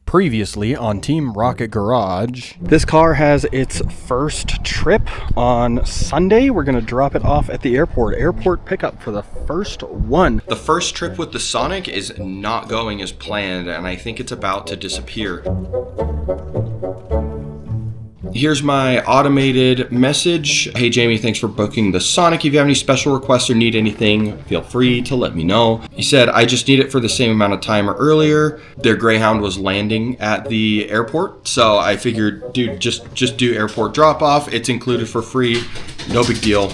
Previously on Team Rocket Garage. This car has its first trip on Sunday. We're going to drop it off at the airport. Airport pickup for the first one. The first trip with the Sonic is not going as planned, and I think it's about to disappear. Here's my automated message. Hey Jamie, thanks for booking the Sonic. If you have any special requests or need anything, feel free to let me know. He said, I just need it for the same amount of time earlier. Their Greyhound was landing at the airport, so I figured, dude, just do airport drop off. It's included for free. No big deal.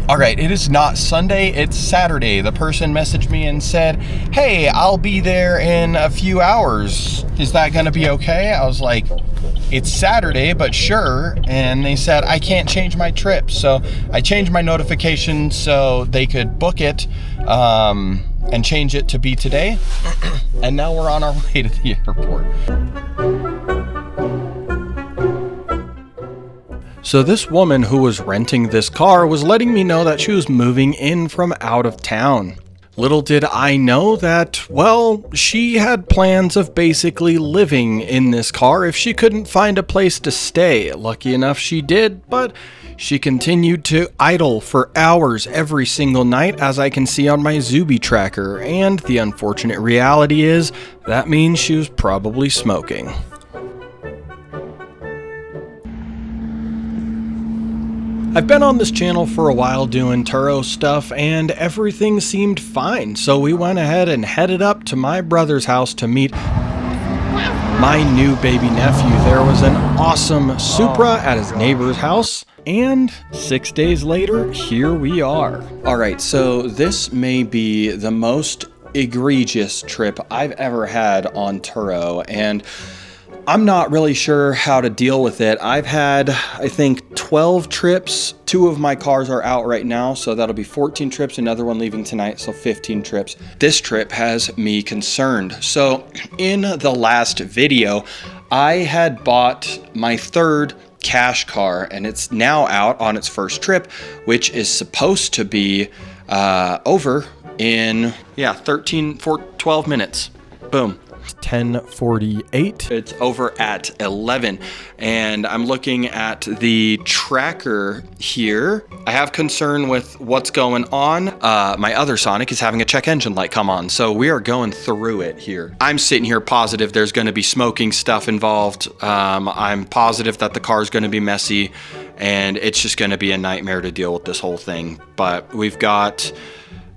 All right, it is not Sunday, it's Saturday. The person messaged me and said, hey, I'll be there in a few hours. Is that gonna be okay? I was like, it's Saturday, but sure. And they said, I can't change my trip. So I changed my notification so they could book it and change it to be today. And now we're on our way to the airport. So this woman who was renting this car was letting me know that she was moving in from out of town. Little did I know that, well, she had plans of basically living in this car if she couldn't find a place to stay. Lucky enough she did, but she continued to idle for hours every single night, as I can see on my Zuby tracker, and the unfortunate reality is that means she was probably smoking. I've been on this channel for a while doing Turo stuff and everything seemed fine, so we went ahead and headed up to my brother's house to meet my new baby nephew. There was an awesome Supra at his neighbor's house, and 6 days later, here we are. Alright, so this may be the most egregious trip I've ever had on Turo, and I'm not really sure how to deal with it. I've had, I think, 12 trips. 2 of my cars are out right now, so that'll be 14 trips, another one leaving tonight, so 15 trips. This trip has me concerned. So in the last video, I had bought my third cash car, and it's now out on its first trip, which is supposed to be over in, 12 minutes. Boom. 10:48. It's over at 11, and I'm looking at the tracker here. I have concern with what's going on. My other Sonic is having a check engine light come on, so we are going through it here. I'm sitting here positive there's going to be smoking stuff involved. I'm positive that the car is going to be messy, and it's just going to be a nightmare to deal with this whole thing. But we've got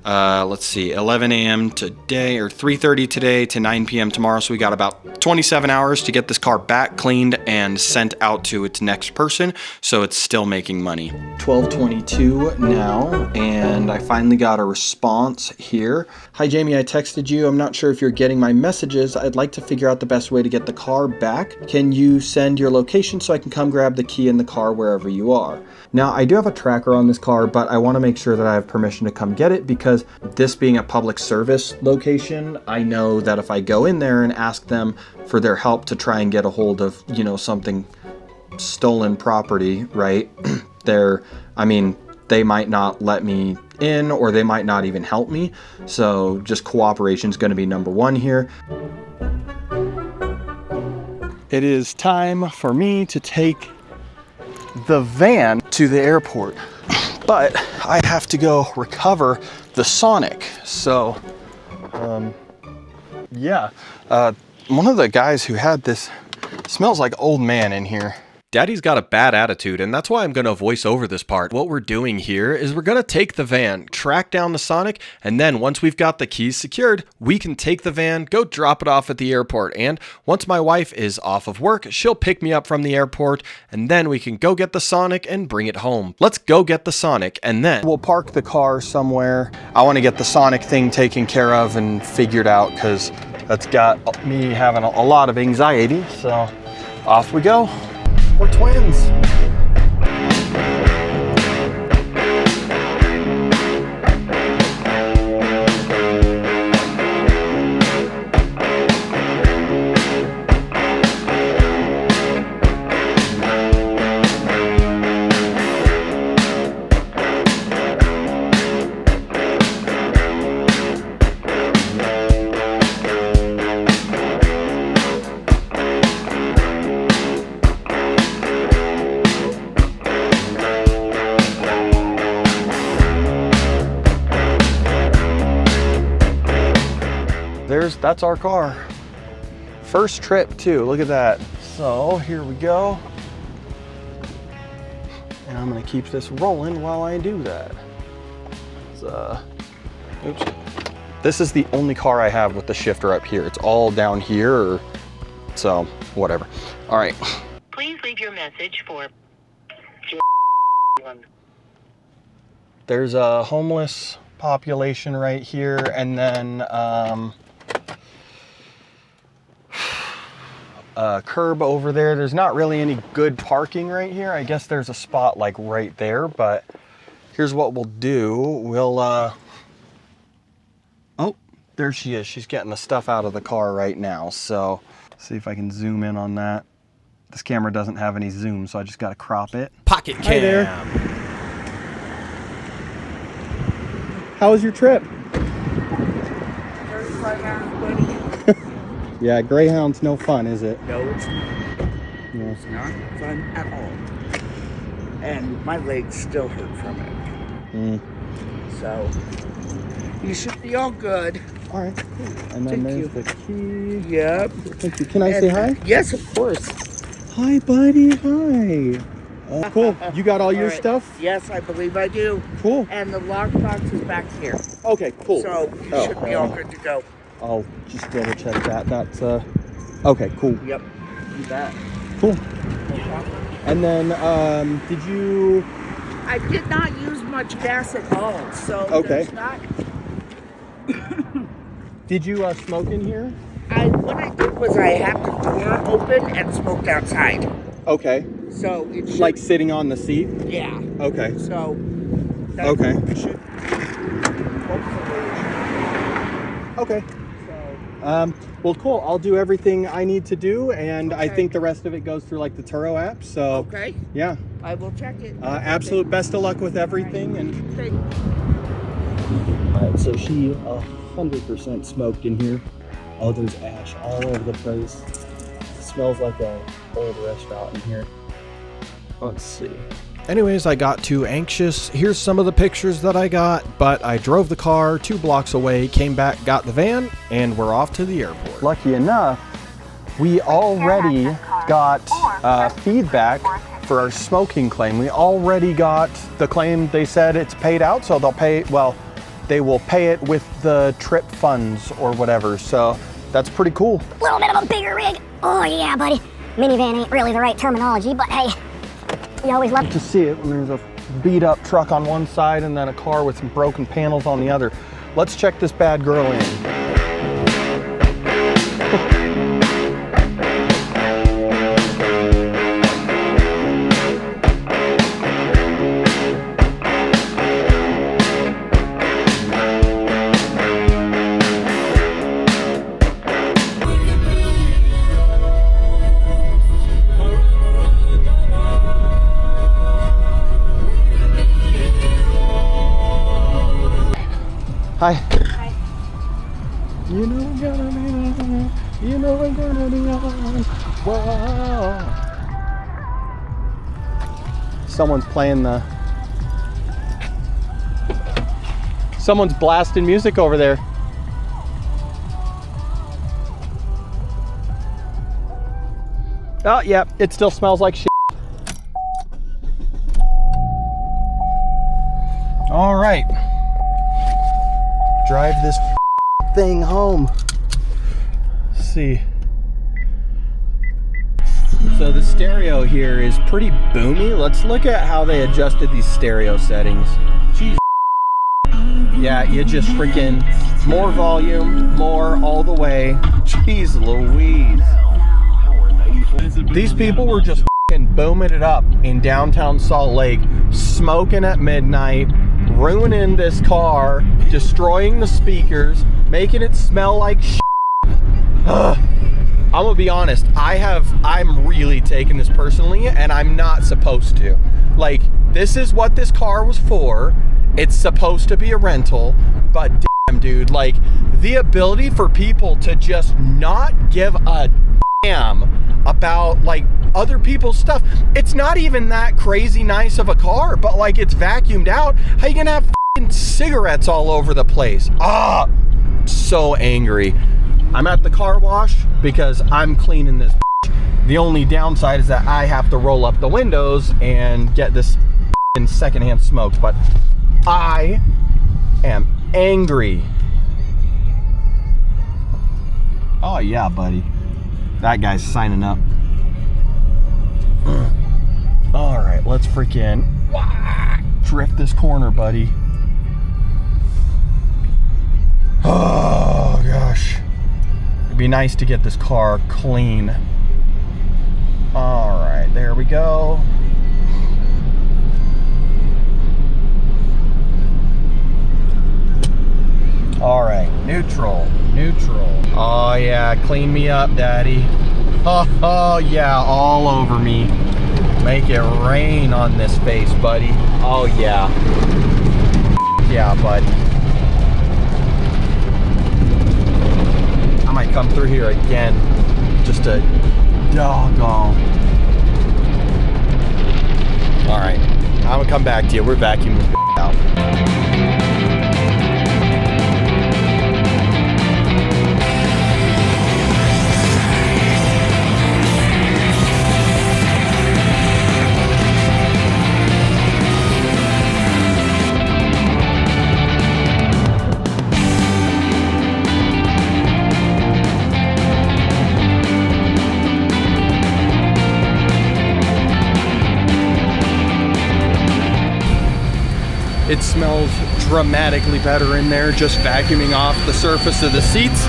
let's see, 11 a.m. today, or 3:30 today to 9 p.m. tomorrow. So we got about 27 hours to get this car back cleaned and sent out to its next person. So it's still making money. 12:22 now, and I finally got a response here. Hi Jamie, I texted you. I'm not sure if you're getting my messages. I'd like to figure out the best way to get the car back. Can you send your location so I can come grab the key in the car wherever you are? Now, I do have a tracker on this car, but I want to make sure that I have permission to come get it, because this being a public service location, I know that if I go in there and ask them for their help to try and get a hold of, something stolen property, right? They might not let me in, or they might not even help me. So just cooperation is going to be number one here. It is time for me to take the van to the airport, but I have to go recover the Sonic. So one of the guys who had this smells like old man in here. Daddy's got a bad attitude, and that's why I'm going to voice over this part. What we're doing here is we're going to take the van, track down the Sonic, and then once we've got the keys secured, we can take the van, go drop it off at the airport. And once my wife is off of work, she'll pick me up from the airport, and then we can go get the Sonic and bring it home. Let's go get the Sonic, and then we'll park the car somewhere. I want to get the Sonic thing taken care of and figured out, because that's got me having a lot of anxiety. So off we go. We're twins. that's our car. First trip too, look at that. So here we go. And I'm gonna keep this rolling while I do that. Oops. This is the only car I have with the shifter up here. It's all down here, so whatever. All right. Please leave your message for... There's a homeless population right here, and then a curb over there. There's not really any good parking right here. I guess there's a spot like right there, but here's what we'll do. We'll, oh, there she is. She's getting the stuff out of the car right now. So see if I can zoom in on that. This camera doesn't have any zoom, so I just got to crop it. Pocket cam. Hi there. How was your trip? Yeah, Greyhound's no fun, is it? No, it's not. No. It's not fun at all. And my legs still hurt from it. So, you should be all good. All right. And then there's the key. Yep. Thank you. Can I say hi? Yes, of course. Hi, buddy. Hi. Cool. You got all your stuff? Yes, I believe I do. Cool. And the lockbox is back here. Okay, cool. So, you should be all good to go. I'll just double check that. That's, okay, cool. Yep. You bet. Cool. And then, did you... I did not use much gas at all, so okay. There's not... Did you smoke in here? What I did was I had the door open and smoked outside. Okay. So it should... Like sitting on the seat? Yeah. Okay. So... Okay. It should... Hopefully... Okay. Well, cool. I'll do everything I need to do, and I think the rest of it goes through like the Turo app. So, okay. Yeah. I will check it. Absolute best of luck with everything. And Thank you. all right, so she 100% smoked in here. Oh, there's ash all over the place. It smells like an old restaurant in here. Let's see. Anyways, I got too anxious. Here's some of the pictures that I got, but I drove the car 2 blocks away, came back, got the van, and we're off to the airport. Lucky enough, we already got feedback for our smoking claim. We already got the claim. They said it's paid out, so they'll pay, well, they will pay it with the trip funds or whatever, so that's pretty cool. A little bit of a bigger rig. Oh yeah, buddy. Minivan ain't really the right terminology, but hey, you always love to see it when there's a beat up truck on one side and then a car with some broken panels on the other. Let's check this bad girl in. Hi. Hi. You know I'm gonna be on. You know I'm gonna be on. Whoa. Someone's playing the... Someone's blasting music over there. Oh, yeah, it still smells like shit. All right. Drive this thing home. Let's see. So the stereo here is pretty boomy. Let's look at how they adjusted these stereo settings. Jeez. Yeah, you just freaking more volume, more all the way. Jeez Louise. These people were just freaking booming it up in downtown Salt Lake, smoking at midnight, ruining this car, destroying the speakers, making it smell like shit. I'm gonna be honest, I'm really taking this personally, and I'm not supposed to. Like, this is what this car was for. It's supposed to be a rental, but damn, dude, like, the ability for people to just not give a damn about, like, other people's stuff. It's not even that crazy nice of a car, but, like, it's vacuumed out. How you gonna have f***ing cigarettes all over the place? Ah, so angry. I'm at the car wash because I'm cleaning this. The only downside is that I have to roll up the windows and get this in secondhand smoke, but I am angry. Oh yeah, buddy. That guy's signing up. All right, let's freaking drift this corner, buddy. Oh gosh. It'd be nice to get this car clean. All right, there we go. All right, neutral. Oh yeah, clean me up, daddy. Oh yeah, all over me. Make it rain on this face, buddy. Oh yeah. Yeah, buddy. I might come through here again. Just a doggone. All right, I'm gonna come back to you. We're vacuuming this out. It smells dramatically better in there, just vacuuming off the surface of the seats.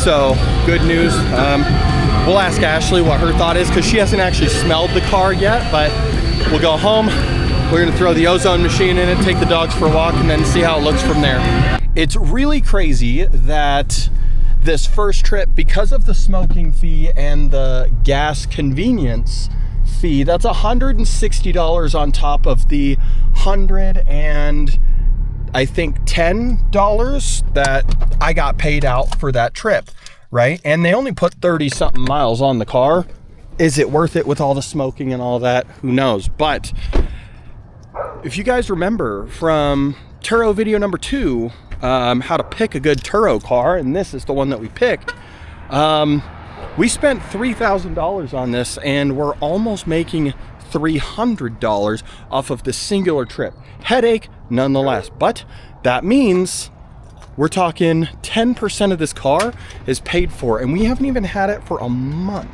So good news. We'll ask Ashley what her thought is because she hasn't actually smelled the car yet, but we'll go home. We're gonna throw the ozone machine in it, take the dogs for a walk, and then see how it looks from there. It's really crazy that this first trip, because of the smoking fee and the gas convenience fee, that's $160 on top of the $100 and I think $10 that I got paid out for that trip, right? And they only put 30 something miles on the car. Is it worth it with all the smoking and all that? Who knows? But if you guys remember from Turo video number 2, how to pick a good Turo car, and this is the one that we picked, we spent $3,000 on this and we're almost making $300 off of the singular trip. Headache nonetheless, but that means we're talking 10% of this car is paid for and we haven't even had it for a month.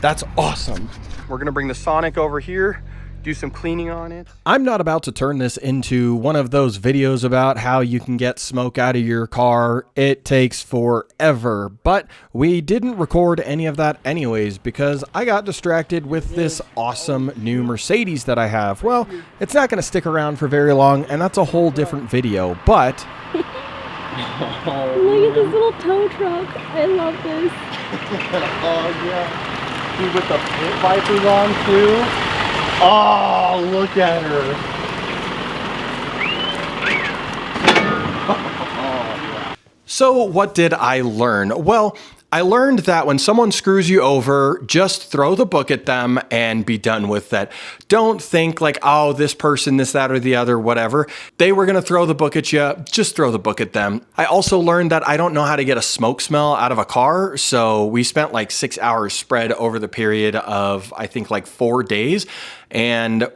That's awesome. We're gonna bring the Sonic over here, do some cleaning on it. I'm not about to turn this into one of those videos about how you can get smoke out of your car. It takes forever, but we didn't record any of that anyways because I got distracted with this awesome new Mercedes that I have. Well, it's not gonna stick around for very long and that's a whole different video, but Look at this little tow truck. I love this. Oh yeah. Dude, with the pit vipers on too. Oh, look at her. So what did I learn? Well, I learned that when someone screws you over, just throw the book at them and be done with that. Don't think like, oh, this person, this, that, or the other, whatever. They were gonna throw the book at you, just throw the book at them. I also learned that I don't know how to get a smoke smell out of a car, so we spent like 6 hours spread over the period of, I think like 4 days. And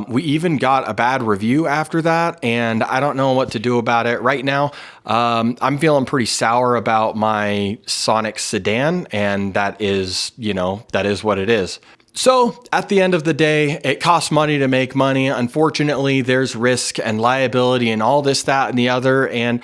we even got a bad review after that, and I don't know what to do about it right now. I'm feeling pretty sour about my Sonic sedan, and that is, you know, that is what it is. So at the end of the day, it costs money to make money. Unfortunately, there's risk and liability and all this, that, and the other. And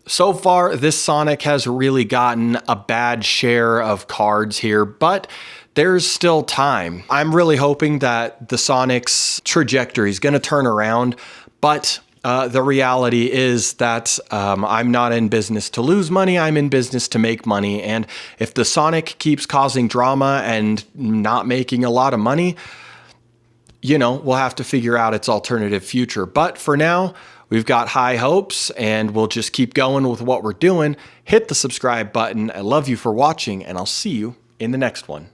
so far, this Sonic has really gotten a bad share of cards here, but there's still time. I'm really hoping that the Sonic's trajectory is going to turn around, but the reality is that I'm not in business to lose money, I'm in business to make money. And if the Sonic keeps causing drama and not making a lot of money, you know, we'll have to figure out its alternative future. But for now, we've got high hopes and we'll just keep going with what we're doing. Hit the subscribe button. I love you for watching and I'll see you in the next one.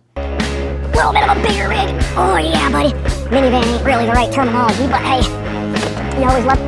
Little bit of a bigger rig. Oh yeah, buddy. Minivan ain't really the right terminology, but hey, you always love